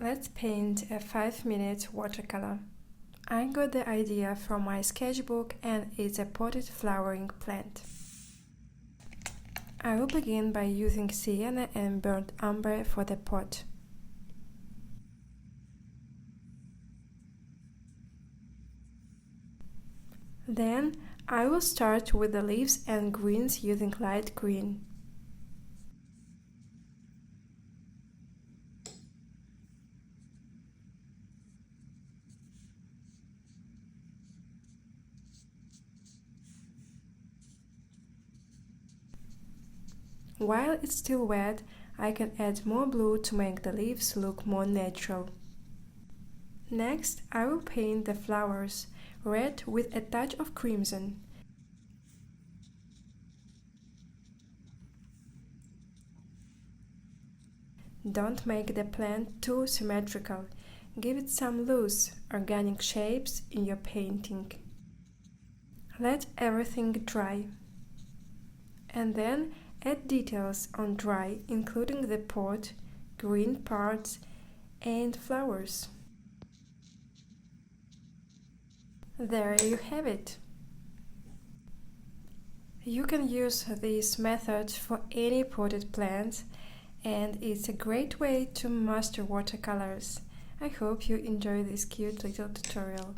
Let's paint a 5-minute watercolor. I got the idea from my sketchbook and it's a potted flowering plant. I will begin by using sienna and burnt umber for the pot. Then I will start with the leaves and greens using light green. While it's still wet, I can add more blue to make the leaves look more natural. Next, I will paint the flowers red with a touch of crimson. Don't make the plant too symmetrical. Give it some loose, organic shapes in your painting. Let everything dry. And then add details on dry, including the pot, green parts, and flowers. There you have it. You can use this method for any potted plants, and it's a great way to master watercolors. I hope you enjoy this cute little tutorial.